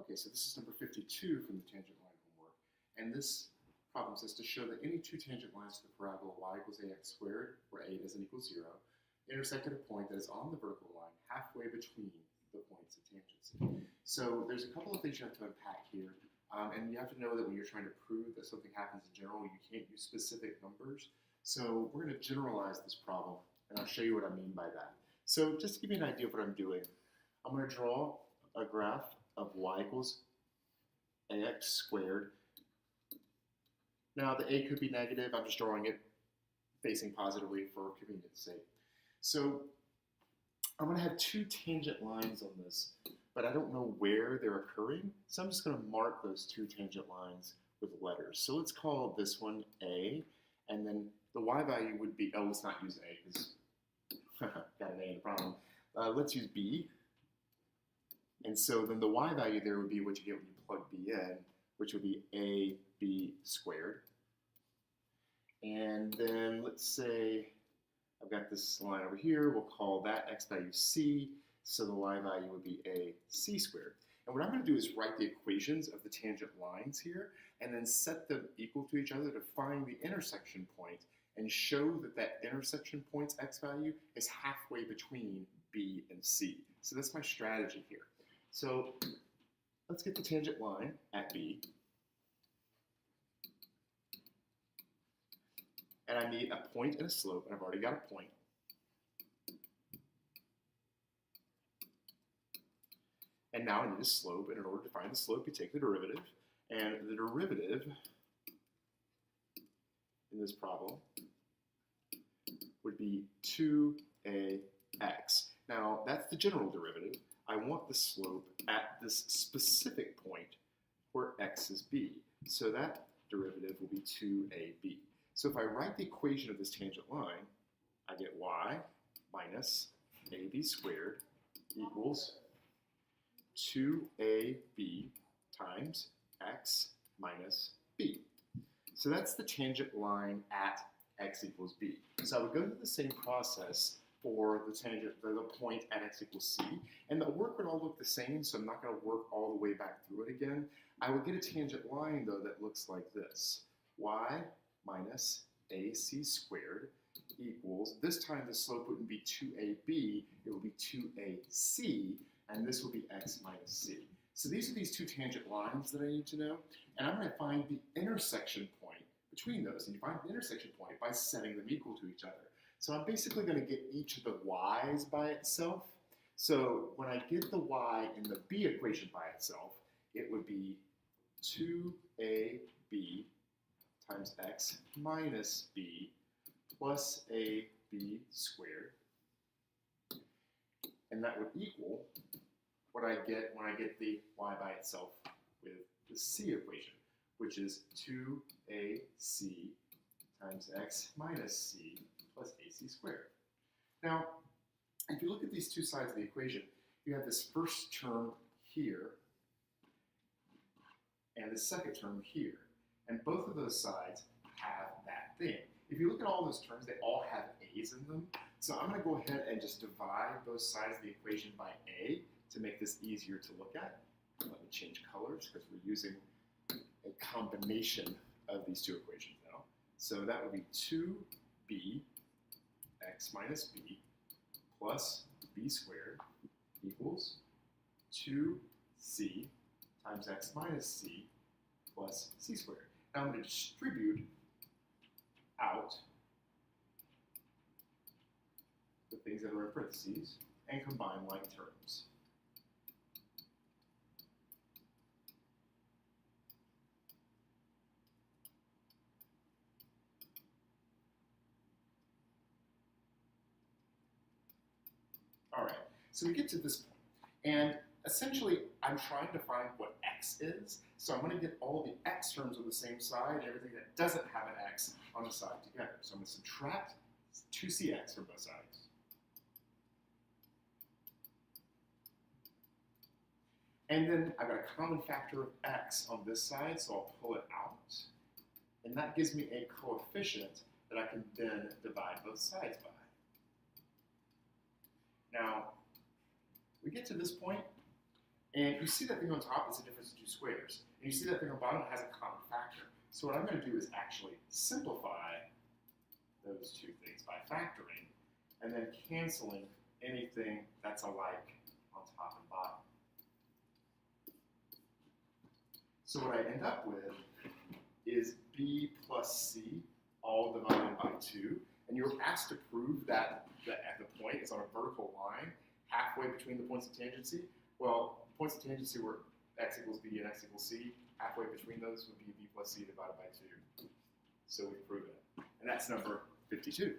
Okay, so this is number 52 from the tangent line homework. And this problem says to show that any two tangent lines to the parabola y equals ax squared, where a doesn't equal 0, intersect at a point that is on the vertical line halfway between the points of tangency. So there's a couple of things you have to unpack here. And you have to know that when you're trying to prove that something happens in general, you can't use specific numbers. So we're going to generalize this problem, and I'll show you what I mean by that. So just to give you an idea of what I'm doing, I'm going to draw a graph of y equals ax squared. Now the a could be negative. I'm just drawing it facing positively for convenience sake. So I'm going to have two tangent lines on this, but I don't know where they're occurring. So I'm just going to mark those two tangent lines with letters. So let's call this one A, and then the y value would be, oh, let's not use A because got an A in the problem. Let's use B. And so then the y value there would be what you get when you plug B in, which would be AB squared. And then let's say I've got this line over here. We'll call that x value C. So the y value would be AC squared. And what I'm going to do is write the equations of the tangent lines here and then set them equal to each other to find the intersection point and show that that intersection point's x value is halfway between B and C. So that's my strategy here. So let's get the tangent line at B. And I need a point and a slope, and I've already got a point. And now I need a slope, and in order to find the slope, you take the derivative. And the derivative in this problem would be 2ax. Now, that's the general derivative. I want the slope at this specific point where x is b. So that derivative will be 2ab. So if I write the equation of this tangent line, I get y minus ab squared equals 2ab times x minus b. So that's the tangent line at x equals b. So I would go through the same process for the point at x equals c, and the work would all look the same, so I'm not going to work all the way back through it again. I would get a tangent line, though, that looks like this. Y minus ac squared equals, this time the slope wouldn't be 2ab, it would be 2ac, and this will be x minus c. So these are these two tangent lines that I need to know, and I'm going to find the intersection point between those. And you find the intersection point by setting them equal to each other. So I'm basically going to get each of the y's by itself. So when I get the y in the b equation by itself, it would be 2ab times x minus b plus ab squared. And that would equal what I get when I get the y by itself with the c equation, which is 2ac times x minus c plus ac squared. Now, if you look at these two sides of the equation, you have this first term here and the second term here. And both of those sides have that thing. If you look at all those terms, they all have a's in them. So I'm going to go ahead and just divide both sides of the equation by a to make this easier to look at. Let me change colors because we're using a combination of these two equations now. So that would be 2b x minus b plus b squared equals 2c times x minus c plus c squared. Now I'm going to distribute out the things that are in parentheses and combine like terms. All right, so we get to this point, and essentially I'm trying to find what x is, so I'm going to get all the x terms on the same side and everything that doesn't have an x on the side together. So I'm going to subtract 2cx from both sides. And then I've got a common factor of x on this side, so I'll pull it out. And that gives me a coefficient that I can then divide both sides by. Now, we get to this point, And you see that thing on top is the difference of two squares. And you see that thing on bottom has a common factor. So what I'm going to do is actually simplify those two things by factoring and then canceling anything that's alike on top and bottom. So what I end up with is b plus c all divided by 2. And you're asked to prove that the point is on a vertical line halfway between the points of tangency. Well, points of tangency were x equals b and x equals c. Halfway between those would be b plus c divided by 2. So we prove it. And that's number 52.